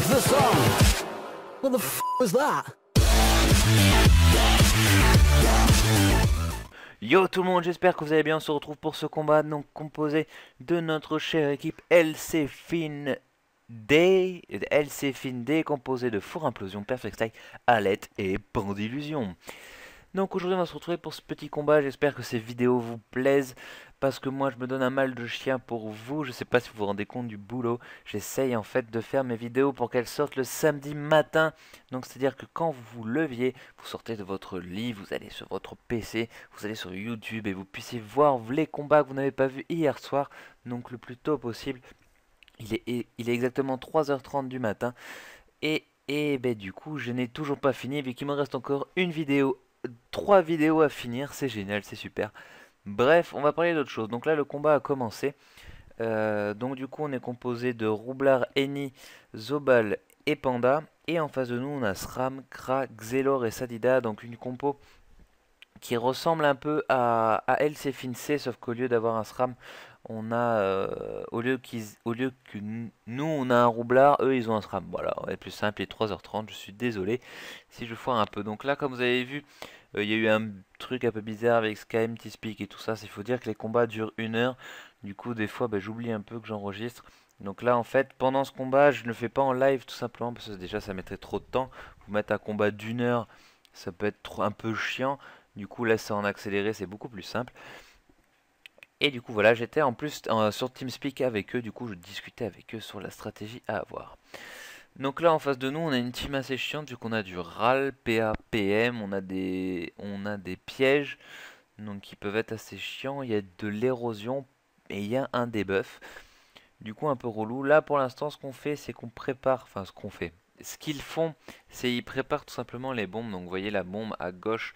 the song. What the f was that? Yo tout le monde, j'espère que vous allez bien. On se retrouve pour ce combat donc composé de notre chère équipe LC Fin D, composé de Four Implosion, Perfect Style, Alette et Pandillusion. Donc aujourd'hui on va se retrouver pour ce petit combat. J'espère que ces vidéos vous plaisent, parce que moi je me donne un mal de chien pour vous. Je sais pas si vous vous rendez compte du boulot. J'essaye en fait de faire mes vidéos pour qu'elles sortent le samedi matin. Donc c'est à dire que quand vous vous leviez, vous sortez de votre lit, vous allez sur votre PC, vous allez sur YouTube et vous puissiez voir les combats que vous n'avez pas vus hier soir. Donc le plus tôt possible. Il est exactement 3h30 du matin. Et ben, du coup je n'ai toujours pas fini, vu qu'il me reste encore une vidéo, 3 vidéos à finir. C'est génial, c'est super. Bref, on va parler d'autre chose. Donc là le combat a commencé. Donc du coup on est composé de Roublard, Eni, Zobal et Panda. Et en face de nous on a Sram, Kra, Xelor et Sadida. Donc une compo qui ressemble un peu à LC Fincé, sauf qu'au lieu d'avoir un SRAM, on a au lieu que nous on a un roublard, eux ils ont un SRAM. Voilà, on va être plus simple. Il est 3h30, je suis désolé si je foire un peu. Donc là, comme vous avez vu, il y a eu un truc un peu bizarre avec Skyrim, T-Speak et tout ça. Il faut dire que les combats durent 1 heure. Du coup, des fois, j'oublie un peu que j'enregistre. Donc là, en fait, pendant ce combat, je ne le fais pas en live tout simplement parce que déjà ça mettrait trop de temps. Vous mettre un combat d'1 heure, ça peut être un peu chiant. Du coup, là, c'est en accéléré, c'est beaucoup plus simple. Et du coup, voilà, j'étais en plus sur TeamSpeak avec eux. Du coup, je discutais avec eux sur la stratégie à avoir. Donc là, en face de nous, on a une team assez chiante, vu qu'on a du RAL, PA, PM. On a des pièges, donc qui peuvent être assez chiants. Il y a de l'érosion et il y a un debuff. Du coup, un peu relou. Là, pour l'instant, ce qu'on fait, c'est qu'on prépare. Enfin, ce qu'on fait. Ce qu'ils font, c'est ils préparent tout simplement les bombes. Donc, vous voyez la bombe à gauche,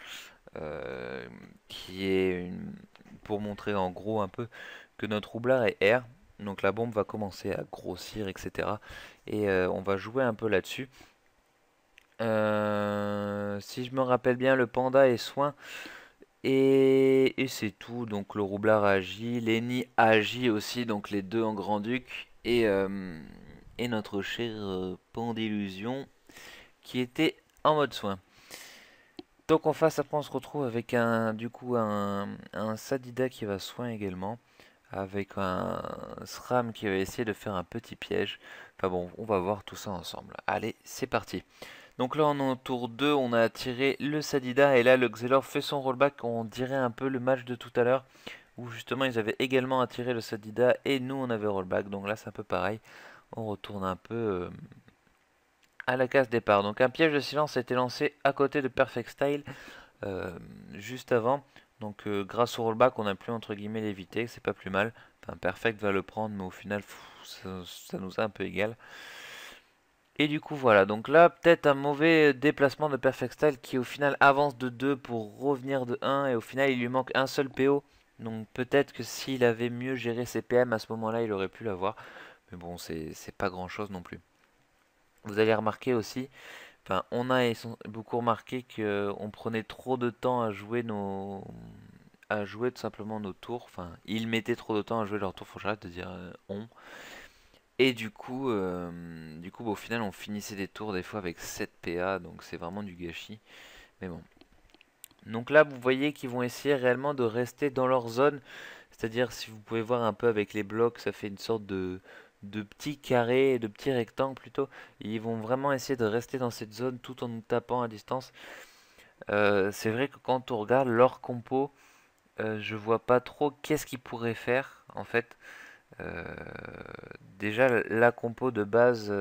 qui est pour montrer en gros un peu que notre roublard est R. Donc la bombe va commencer à grossir, etc. Et on va jouer un peu là-dessus. Si je me rappelle bien, le panda est soin. Et c'est tout. Donc le roublard agit, Lenny agit aussi, donc les deux en grand-duc. Et notre cher Pandillusion qui était en mode soin. Donc en face, après on se retrouve avec un Sadida qui va soin également, avec un SRAM qui va essayer de faire un petit piège. Enfin bon, on va voir tout ça ensemble. Allez, c'est parti. Donc là, en tour 2, on a attiré le Sadida, et là le Xelor fait son rollback. On dirait un peu le match de tout à l'heure, où justement ils avaient également attiré le Sadida et nous on avait rollback. Donc là c'est un peu pareil, on retourne un peu à la case départ. Donc un piège de silence a été lancé à côté de Perfect Style juste avant. Donc grâce au rollback, on a pu entre guillemets l'éviter, c'est pas plus mal. Enfin, Perfect va le prendre, mais au final, ça nous a un peu égal. Et du coup, voilà. Donc là, peut-être un mauvais déplacement de Perfect Style qui au final avance de 2 pour revenir de 1. Et au final, il lui manque un seul PO. Donc peut-être que s'il avait mieux géré ses PM à ce moment-là, il aurait pu l'avoir. Mais bon, c'est pas grand-chose non plus. Vous allez remarquer aussi, enfin, on a beaucoup remarqué qu'on prenait trop de temps à jouer tout simplement nos tours. Enfin, ils mettaient trop de temps à jouer leurs tours. Faut que j'arrête de dire on. Et du coup, au final, on finissait des tours des fois avec 7 PA, donc c'est vraiment du gâchis. Mais bon. Donc là, vous voyez qu'ils vont essayer réellement de rester dans leur zone. C'est-à-dire, si vous pouvez voir un peu avec les blocs, ça fait une sorte de petits carrés, de petits rectangles plutôt. Ils vont vraiment essayer de rester dans cette zone tout en nous tapant à distance. C'est vrai que quand on regarde leur compo, je vois pas trop qu'est-ce qu'ils pourraient faire en fait. Euh, Déjà la compo de base,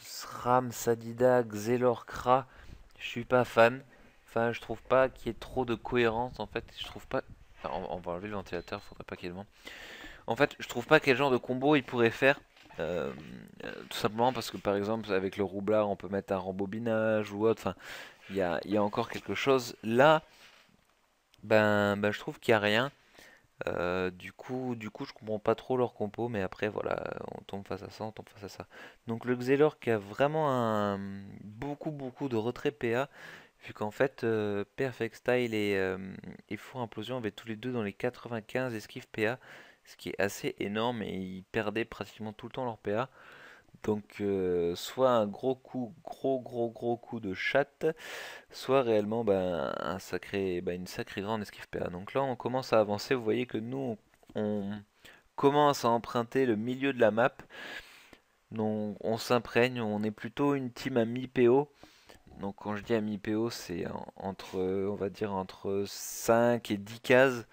SRAM, Sadida, Xelor, Kra, je suis pas fan. Enfin, je trouve pas qu'il y ait trop de cohérence en fait. Je trouve pas. Enfin, on va enlever le ventilateur, faudrait pas qu'il y ait de vent. En fait, je trouve pas quel genre de combo il pourrait faire. Tout simplement parce que par exemple avec le roublard on peut mettre un rembobinage ou autre. Enfin, il y a encore quelque chose. Là, ben je trouve qu'il n'y a rien. Du coup, je comprends pas trop leur compo, mais après voilà, on tombe face à ça, on tombe face à ça. Donc le Xelor qui a vraiment beaucoup de retrait PA, vu qu'en fait Perfect Style et Four Implosion avaient tous les deux dans les 95 esquives PA, ce qui est assez énorme, et ils perdaient pratiquement tout le temps leur PA. Donc soit un gros coup, gros coup de chatte, soit réellement une sacrée grande esquive PA. Donc là on commence à avancer, vous voyez que nous on commence à emprunter le milieu de la map. Donc on s'imprègne, on est plutôt une team à mi-PO. Donc quand je dis à mi-PO, c'est entre, on va dire, entre 5 et 10 cases.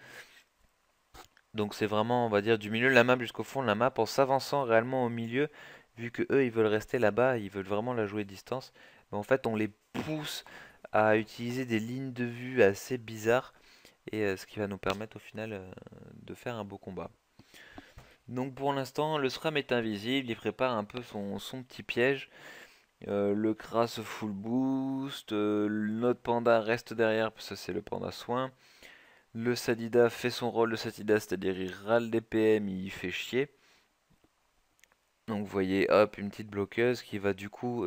Donc c'est vraiment, on va dire, du milieu de la map jusqu'au fond de la map, en s'avançant réellement au milieu, vu que eux, ils veulent rester là-bas, ils veulent vraiment la jouer distance. Mais en fait, on les pousse à utiliser des lignes de vue assez bizarres, et ce qui va nous permettre au final de faire un beau combat. Donc pour l'instant, le SRAM est invisible, il prépare un peu son petit piège. Le Kra se full boost, notre panda reste derrière, parce que c'est le panda soin. Le Sadida fait son rôle de Sadida, c'est-à-dire il râle des PM, il fait chier. Donc vous voyez, hop, une petite bloqueuse qui va du coup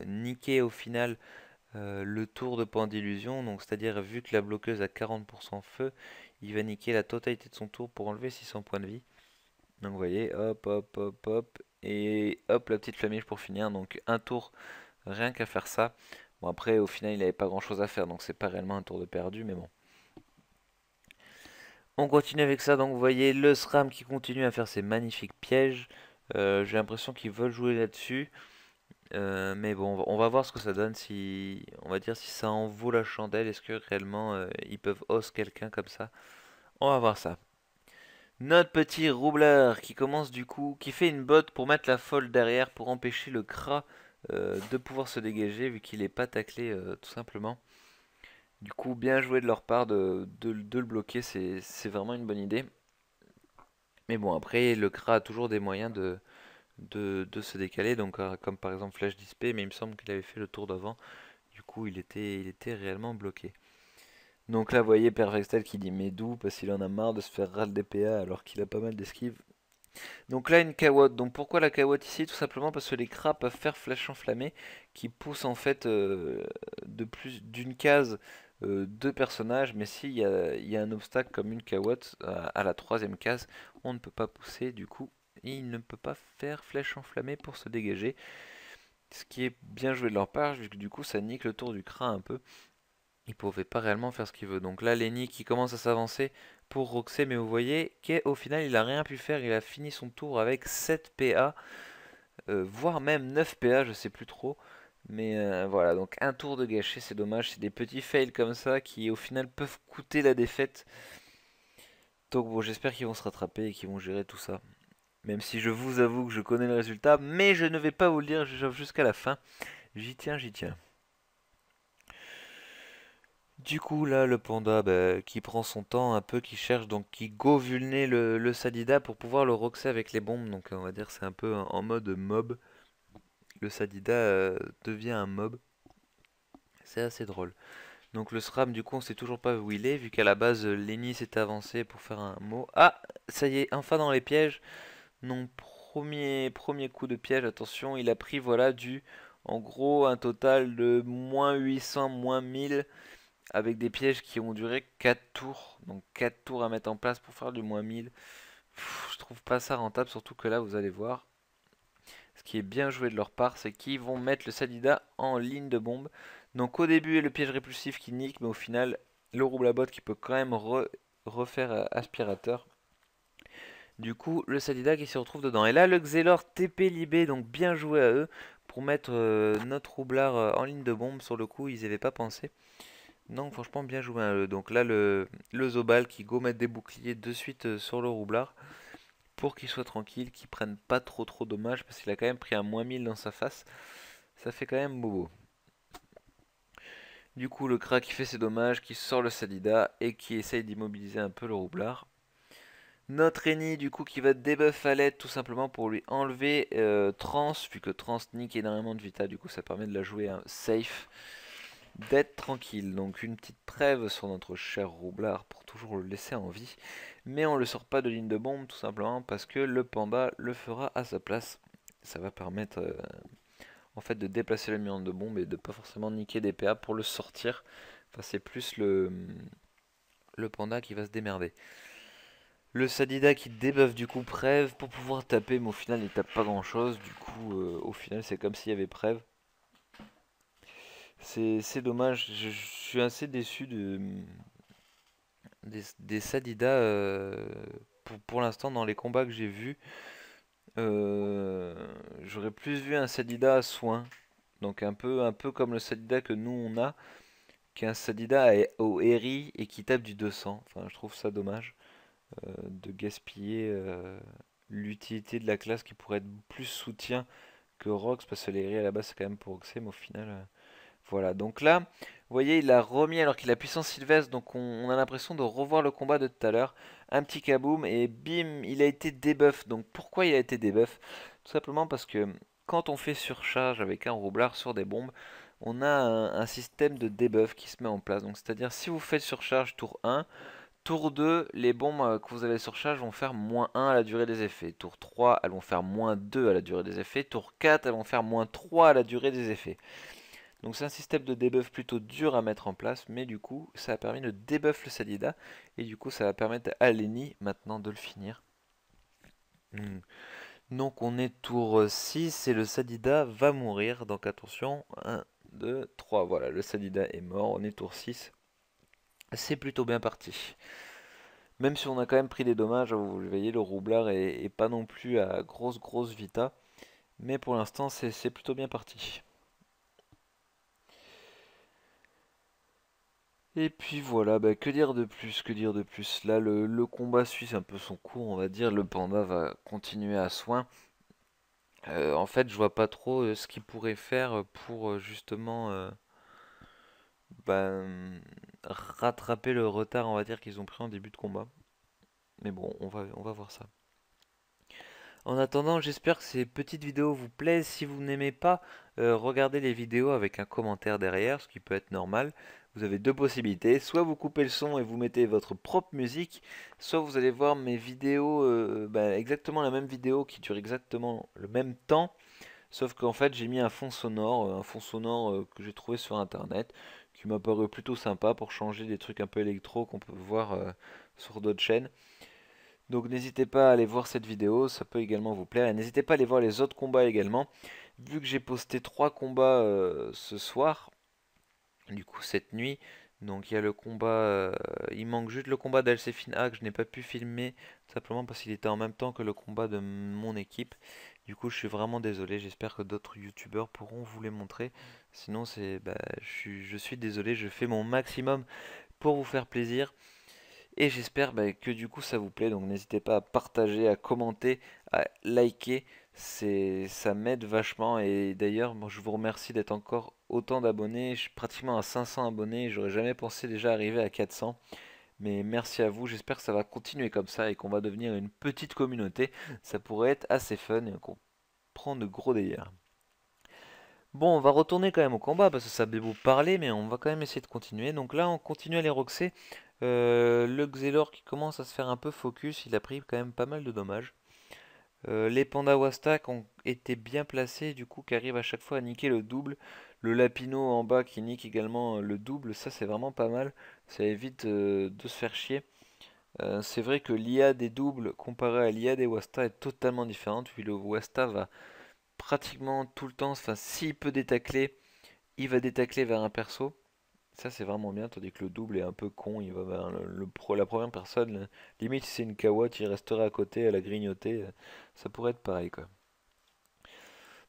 niquer au final le tour de Pandillusion. Donc c'est-à-dire vu que la bloqueuse a 40% feu, il va niquer la totalité de son tour pour enlever 600 points de vie. Donc vous voyez, hop, et hop, la petite flamèche pour finir. Donc un tour, rien qu'à faire ça. Bon après, au final, il n'avait pas grand-chose à faire, donc c'est pas réellement un tour de perdu, mais bon. On continue avec ça, donc vous voyez le SRAM qui continue à faire ses magnifiques pièges. J'ai l'impression qu'ils veulent jouer là-dessus. Mais bon, on va voir ce que ça donne, si on va dire si ça en vaut la chandelle. Est-ce que réellement ils peuvent os quelqu'un comme ça? On va voir ça. Notre petit roublard qui commence du coup, qui fait une botte pour mettre la folle derrière pour empêcher le Kra de pouvoir se dégager vu qu'il n'est pas taclé tout simplement. Du coup, bien joué de leur part de le bloquer, c'est vraiment une bonne idée. Mais bon, après, le Kra a toujours des moyens de se décaler, donc comme par exemple Flash Display, mais il me semble qu'il avait fait le tour d'avant. Du coup, il était réellement bloqué. Donc là, vous voyez Perfectel qui dit mais d'où parce qu'il en a marre de se faire râle des PA alors qu'il a pas mal d'esquives. Donc là, une Kawotte. Donc pourquoi la Kawotte ici? Tout simplement parce que les Kras peuvent faire flash enflammé qui pousse en fait de plus d'une case deux personnages. Mais s'il y a un obstacle comme une Kawotte à la troisième case, on ne peut pas pousser. Du coup, il ne peut pas faire flèche enflammée pour se dégager. Ce qui est bien joué de leur part, vu que du coup ça nique le tour du Kra un peu. Il pouvait pas réellement faire ce qu'il veut. Donc là, Lenny qui commence à s'avancer pour Roxy, mais vous voyez qu'au final, il a rien pu faire. Il a fini son tour avec 7 PA, voire même 9 PA, je sais plus trop. Mais voilà, donc un tour de gâché, c'est dommage. C'est des petits fails comme ça qui au final peuvent coûter la défaite. Donc bon, j'espère qu'ils vont se rattraper et qu'ils vont gérer tout ça. Même si je vous avoue que je connais le résultat, mais je ne vais pas vous le dire jusqu'à la fin. J'y tiens, j'y tiens. Du coup, là, le panda qui prend son temps un peu, qui cherche, donc qui go vulner le Sadida pour pouvoir le roxer avec les bombes. Donc, on va dire c'est un peu en mode mob. Le Sadida devient un mob. C'est assez drôle. Donc, le SRAM, du coup, on sait toujours pas où il est, vu qu'à la base, Lenny s'était avancé pour faire un mot. Ah, ça y est, enfin dans les pièges. Non, premier coup de piège, attention, il a pris, voilà, en gros, un total de moins 800, moins 1000. Avec des pièges qui ont duré 4 tours. Donc 4 tours à mettre en place pour faire du moins 1000. Je trouve pas ça rentable, surtout que là, vous allez voir. Ce qui est bien joué de leur part, c'est qu'ils vont mettre le Sadida en ligne de bombe. Donc au début, il y a le piège répulsif qui nique, mais au final, le roublabot qui peut quand même refaire aspirateur. Du coup, le Sadida qui se retrouve dedans. Et là, le Xelor TP Libé, donc bien joué à eux pour mettre notre roublard en ligne de bombe. Sur le coup, ils n'y avaient pas pensé. Non, franchement, bien joué à eux. Donc là, le Zobal qui go mettre des boucliers de suite sur le roublard pour qu'il soit tranquille, qu'il prenne pas trop dommage parce qu'il a quand même pris un moins 1000 dans sa face. Ça fait quand même bobo. Du coup, le Kra qui fait ses dommages, qui sort le Sadida et qui essaye d'immobiliser un peu le roublard. Notre Eni, du coup, qui va debuff à l'aide tout simplement pour lui enlever Trans, vu que Trans nique énormément de Vita, du coup, ça permet de la jouer safe. D'être tranquille, donc une petite trêve sur notre cher roublard pour toujours le laisser en vie, mais on le sort pas de ligne de bombe tout simplement parce que le panda le fera à sa place. Ça va permettre en fait de déplacer le mur de bombe et de pas forcément niquer des PA pour le sortir. Enfin c'est plus le panda qui va se démerder. Le Sadida qui débuffe du coup Prève pour pouvoir taper, mais au final il tape pas grand chose. Du coup, au final, c'est comme s'il y avait Prève. C'est dommage, je suis assez déçu des Sadida pour l'instant dans les combats que j'ai vus. J'aurais plus vu un Sadida à soin. Donc un peu comme le Sadida que nous on a, qui est un Sadida au Eri et qui tape du 200. Enfin, je trouve ça dommage de gaspiller l'utilité de la classe qui pourrait être plus soutien que Rox, parce que les Eri à la base c'est quand même pour Roxer, mais au final... voilà, donc là, vous voyez, il a remis alors qu'il a puissance Sylvestre, donc on a l'impression de revoir le combat de tout à l'heure. Un petit kaboom et bim, il a été debuff. Donc pourquoi il a été debuff? Tout simplement parce que quand on fait surcharge avec un roublard sur des bombes, on a un système de debuff qui se met en place. Donc c'est-à-dire si vous faites surcharge tour 1, tour 2, les bombes que vous avez surcharge vont faire -1 à la durée des effets. Tour 3, elles vont faire -2 à la durée des effets. Tour 4, elles vont faire -3 à la durée des effets. Donc c'est un système de debuff plutôt dur à mettre en place, mais du coup ça a permis de debuff le Sadida, et du coup ça va permettre à Lenny maintenant de le finir. Donc on est tour 6 et le Sadida va mourir, donc attention, 1, 2, 3, voilà, le Sadida est mort, on est tour 6. C'est plutôt bien parti. Même si on a quand même pris des dommages, vous le voyez, le roublard est pas non plus à grosse vita, mais pour l'instant c'est plutôt bien parti. Et puis voilà, bah, que dire de plus, que dire de plus. Là, le combat suit un peu son cours, on va dire. Le panda va continuer à soin. En fait, je vois pas trop ce qu'il pourrait faire pour justement ben, rattraper le retard, on va dire, qu'ils ont pris en début de combat. Mais bon, on va voir ça. En attendant, j'espère que ces petites vidéos vous plaisent. Si vous n'aimez pas, regardez les vidéos avec un commentaire derrière, ce qui peut être normal. Vous avez deux possibilités. Soit vous coupez le son et vous mettez votre propre musique, soit vous allez voir mes vidéos, exactement la même vidéo qui dure exactement le même temps. Sauf qu'en fait, j'ai mis un fond sonore que j'ai trouvé sur internet, qui m'a paru plutôt sympa pour changer des trucs un peu électro qu'on peut voir sur d'autres chaînes. Donc n'hésitez pas à aller voir cette vidéo, ça peut également vous plaire. Et n'hésitez pas à aller voir les autres combats également. Vu que j'ai posté 3 combats ce soir, du coup cette nuit, donc il y a le combat, il manque juste le combat d'Alcefine A que je n'ai pas pu filmer, simplement parce qu'il était en même temps que le combat de mon équipe. Du coup je suis vraiment désolé, j'espère que d'autres youtubeurs pourront vous les montrer. Sinon je suis désolé, je fais mon maximum pour vous faire plaisir. Et j'espère que du coup ça vous plaît, donc n'hésitez pas à partager, à commenter, à liker, ça m'aide vachement. Et d'ailleurs, moi, je vous remercie d'être encore autant d'abonnés, je suis pratiquement à 500 abonnés, j'aurais jamais pensé déjà arriver à 400. Mais merci à vous, j'espère que ça va continuer comme ça et qu'on va devenir une petite communauté, ça pourrait être assez fun et qu'on prend de gros délires. Bon, on va retourner quand même au combat parce que ça a beau parler, mais on va quand même essayer de continuer. Donc là, on continue à les roxer. Le Xelor qui commence à se faire un peu focus, il a pris quand même pas mal de dommages. Les pandas Wastak ont été bien placés, du coup, qui arrivent à chaque fois à niquer le double. Le Lapino en bas qui nique également le double, ça c'est vraiment pas mal. Ça évite de se faire chier. C'est vrai que l'IA des doubles comparé à l'IA des Wasta est totalement différente, puis le Wasta va pratiquement tout le temps, enfin s'il peut détacler, il va détacler vers un perso. Ça c'est vraiment bien, tandis que le double est un peu con, il va vers la première personne, limite si c'est une Kawa, il resterait à côté à la grignoter, ça pourrait être pareil quoi.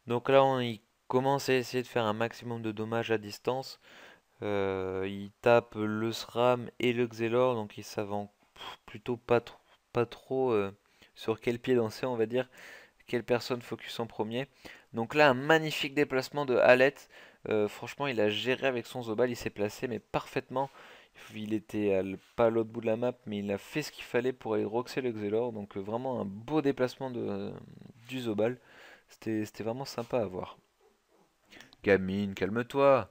Donc là il commence à essayer de faire un maximum de dommages à distance. Il tape le SRAM et le Xelor, donc il savent plutôt pas trop sur quel pied danser on va dire, quelle personne focus en premier. Donc là, un magnifique déplacement de Halette. Franchement, il a géré avec son Zobal, il s'est placé mais parfaitement. Il était pas à l'autre bout de la map, mais il a fait ce qu'il fallait pour aller roxer le Xelor. Donc vraiment un beau déplacement du Zobal. C'était vraiment sympa à voir. Gamine, calme-toi.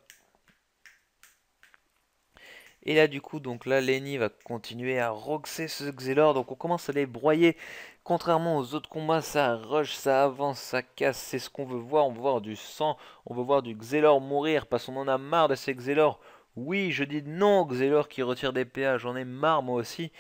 Et là du coup donc là Lenny va continuer à roxer ce Xelor, donc on commence à les broyer. Contrairement aux autres combats, ça rush, ça avance, ça casse, c'est ce qu'on veut voir. On veut voir du sang, on veut voir du Xelor mourir parce qu'on en a marre de ces Xelor. Oui, je dis non Xelor qui retire des PA, j'en ai marre moi aussi.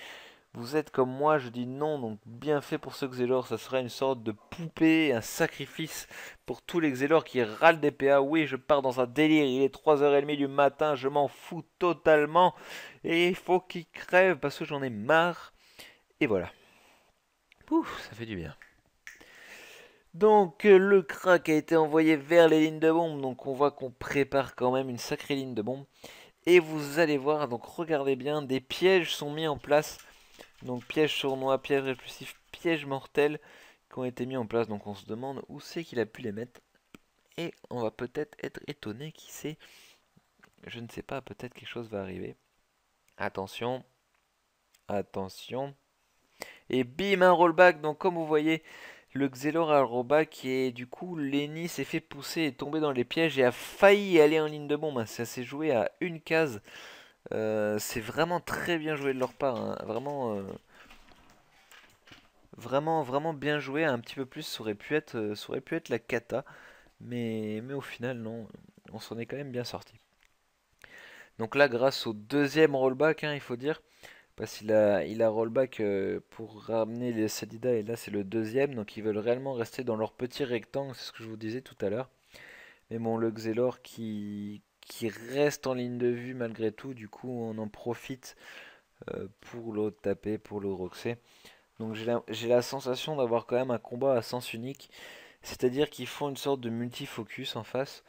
vous êtes comme moi, je dis non, donc bien fait pour ce Xelor, ça sera une sorte de poupée, un sacrifice pour tous les Xelor qui râlent des PA. Oui, je pars dans un délire, il est 3h30 du matin, je m'en fous totalement, et il faut qu'ils crèvent parce que j'en ai marre. Et voilà. Pouf, ça fait du bien. Donc le crack a été envoyé vers les lignes de bombe, donc on voit qu'on prépare quand même une sacrée ligne de bombe. Et vous allez voir, donc regardez bien, des pièges sont mis en place. Donc piège sournois, piège répulsif, piège mortel qui ont été mis en place. Donc on se demande où c'est qu'il a pu les mettre. Et on va peut-être être étonné, qui sait. Je ne sais pas, peut-être quelque chose va arriver. Attention, attention. Et bim, un rollback. Donc comme vous voyez, le Xelor a le rollback et du coup Lenny s'est fait pousser et tomber dans les pièges et a failli aller en ligne de bombe. Ça s'est joué à une case. C'est vraiment très bien joué de leur part, hein. Vraiment bien joué. Un petit peu plus, ça aurait pu être la cata. Mais au final, non. On s'en est quand même bien sorti. Donc là, grâce au deuxième rollback, hein, il faut dire. Parce qu'il a rollback pour ramener les Sadida. Et là, c'est le deuxième. Donc ils veulent réellement rester dans leur petit rectangle. C'est ce que je vous disais tout à l'heure. Mais bon, le Xelor qui reste en ligne de vue malgré tout. Du coup, on en profite pour le taper, pour le roxer. Donc j'ai la sensation d'avoir quand même un combat à sens unique. C'est-à-dire qu'ils font une sorte de multifocus en face.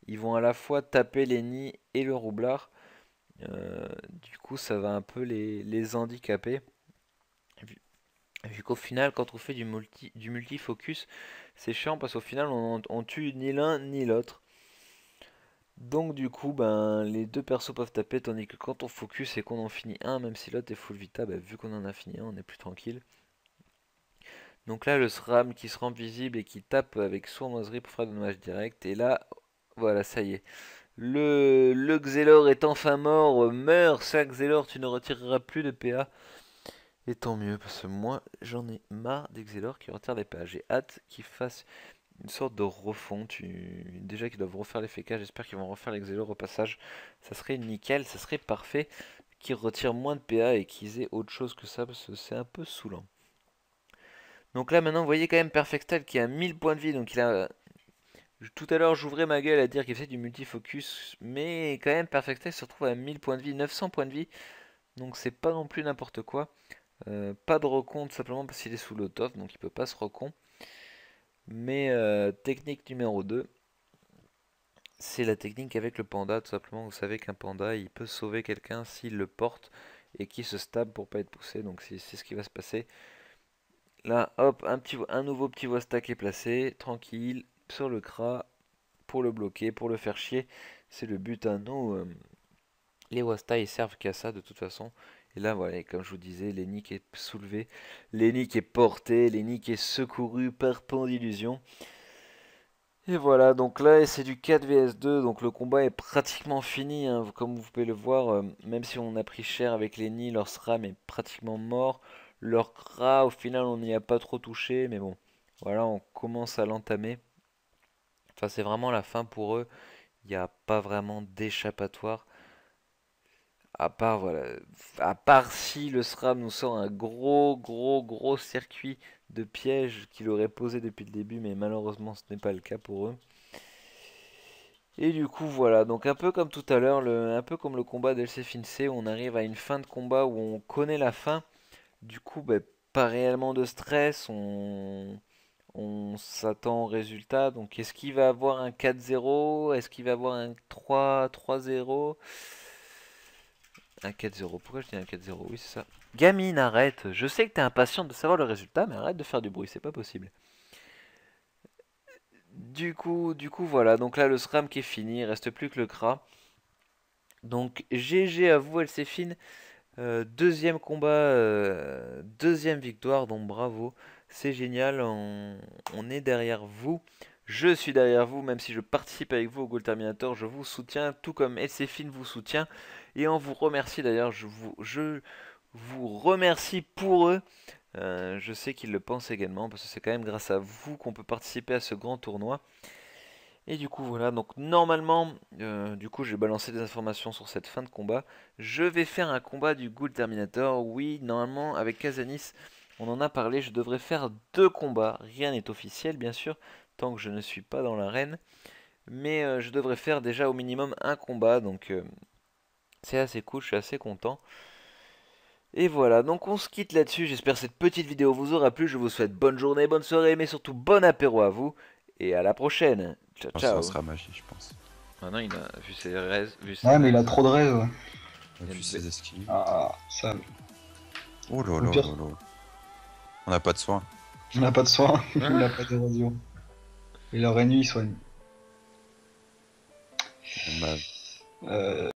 Ils vont à la fois taper les nids et le roublard. Du coup, ça va un peu les handicaper. Vu, vu qu'au final, quand on fait du multifocus, c'est chiant parce qu'au final, on tue ni l'un ni l'autre. Donc du coup, ben, les deux persos peuvent taper, tandis que quand on focus et qu'on en finit un, même si l'autre est full vita, ben, vu qu'on en a fini un, on est plus tranquille. Donc là, le SRAM qui se rend visible et qui tape avec sournoiserie pour faire de dommages directs. Et là, voilà, ça y est. Le Xelor est enfin mort. Meurs, ça Xelor, tu ne retireras plus de PA. Et tant mieux, parce que moi, j'en ai marre des Xelor qui retirent des PA. J'ai hâte qu'ils fassent une sorte de refonte. Déjà qu'ils doivent refaire les FK, j'espère qu'ils vont refaire les Xelor au passage. Ça serait nickel, ça serait parfait. Qu'ils retirent moins de PA et qu'ils aient autre chose que ça, parce que c'est un peu saoulant. Donc là maintenant vous voyez quand même Perfectal qui a 1000 points de vie. Donc il a... Tout à l'heure j'ouvrais ma gueule à dire qu'il faisait du multifocus. Mais quand même Perfectal se retrouve à 1000 points de vie, 900 points de vie. Donc c'est pas non plus n'importe quoi. Pas de recon tout simplement parce qu'il est sous l'autof. Donc il peut pas se recon. Mais technique numéro 2. C'est la technique avec le panda. Tout simplement vous savez qu'un panda il peut sauver quelqu'un s'il le porte. Et qui se stab pour pas être poussé. Donc c'est ce qui va se passer. Là, hop, un nouveau petit Vostak est placé, tranquille, sur le Kra, pour le bloquer, pour le faire chier. C'est le but, hein. Nous, les Wasta, ils servent qu'à ça, de toute façon. Et là, voilà, comme je vous disais, Lenny est soulevé, Lenny est porté, Lenny est secouru par Pandillusion. Et voilà, donc là, c'est du 4 vs 2, donc le combat est pratiquement fini, hein. Comme vous pouvez le voir, même si on a pris cher avec Lenny, leur SRAM est pratiquement mort. Leur Kra, au final, on n'y a pas trop touché, mais bon, voilà, on commence à l'entamer. Enfin, c'est vraiment la fin pour eux, il n'y a pas vraiment d'échappatoire. À part, voilà, à part si le SRAM nous sort un gros circuit de pièges qu'il aurait posé depuis le début, mais malheureusement ce n'est pas le cas pour eux. Et du coup voilà, donc un peu comme tout à l'heure, un peu comme le combat d'LC Fincé, on arrive à une fin de combat où on connaît la fin. Du coup, bah, pas réellement de stress, on s'attend au résultat. Donc est-ce qu'il va avoir un 4-0? Est-ce qu'il va avoir un 3-0? Un 4-0, pourquoi je dis un 4-0? Oui c'est ça. Gamine, arrête, je sais que t'es impatiente de savoir le résultat, mais arrête de faire du bruit, c'est pas possible. Du coup voilà, donc là le SRAM qui est fini, il reste plus que le CRA. Donc GG à vous Elséphine, deuxième combat, deuxième victoire, donc bravo, c'est génial, on est derrière vous. Je suis derrière vous, même si je participe avec vous au Goal Terminator, je vous soutiens, tout comme Elséphine vous soutient. Et on vous remercie d'ailleurs, je vous remercie pour eux. Je sais qu'ils le pensent également, parce que c'est quand même grâce à vous qu'on peut participer à ce grand tournoi. Et du coup voilà, donc normalement, du coup j'ai balancé des informations sur cette fin de combat. Je vais faire un combat du Ghoul Terminator. Oui, normalement avec Kazanis, on en a parlé, je devrais faire 2 combats. Rien n'est officiel bien sûr, tant que je ne suis pas dans l'arène. Mais je devrais faire déjà au minimum un combat, donc c'est assez cool, je suis assez content. Et voilà, donc on se quitte là-dessus. J'espère que cette petite vidéo vous aura plu. Je vous souhaite bonne journée, bonne soirée, mais surtout bon apéro à vous. Et à la prochaine. Ciao, Ça ciao. sera magie, je pense. Ah non, il a vu ses raises, vu Ouais, ses... mais il a trop de rêves. Ouais. Et Il y a puis une ses esquives. Ah, ça. Oh là Au là pire, là là. On n'a pas de soin. il n'a pas de soin, il n'a pas d'érosion. Et leur ennemi, il soigne. Dommage. Euh,